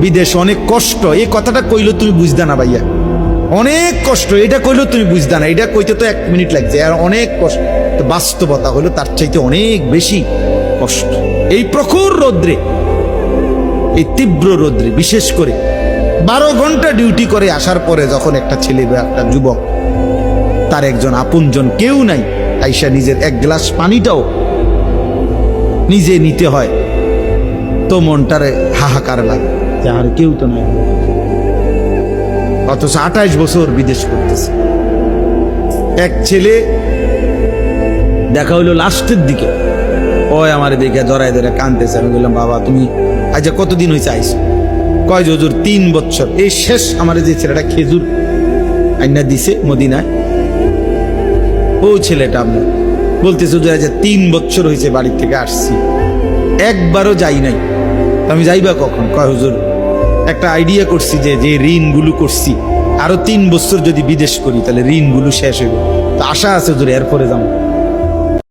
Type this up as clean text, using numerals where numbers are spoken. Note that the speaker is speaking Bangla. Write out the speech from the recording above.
বিদেশ অনেক কষ্ট, এই কথাটা কইলো তুমি বুঝদা না ভাইয়া, অনেক কষ্ট, এটা কইলো তুমি বুঝদা না, এটা কইতে তো 1 মিনিট লাগছে, আর অনেক কষ্ট। তো বাস্তবতা হলো তার চাইতে অনেক বেশি কষ্ট। এই প্রখর রৌদ্রে, এই তীব্র রৌদ্রে, বিশেষ করে 12 ঘন্টা ডিউটি করে আসার পরে যখন একটা ছেলে বা একটা যুবক, তার একজন আপনজন কেউ নাই, আইসা নিজের 1 গ্লাস পানিটাও নিজে নিতে হয়, তো মনটারে হাহাকার লাগে যে আর কেউ তো নাই। অথচ 28 বছর বিদেশ করতেছে। এক ছেলে দেখা হইলো লাস্টের দিকে, ওই আমার দেখে জড়াই ধরে কাঁদতেছে। আমি বললাম, বাবা তুমি আজ কতদিন হয়েছে আইসো? কয় যে হুজুর 3 বছর। এই শেষ আমার যে ছেলেটা খেজুর আইনা দিছে মদিনায়, ও ছেলেটা আমি বলতেছে হুজুর আজ 3 বছর হয়েছে বাড়ির থেকে আসছি, একবারও যাই নাই। আমি যাইবা কখন? কয় হুজুর একটা আইডিয়া করছি যে যে ঋণগুলো করছি, আরো 3 বছর যদি বিদেশ করি তাহলে ঋণগুলো শেষ হইব, তো আশা আছে হুজুর এরপরে যাবো।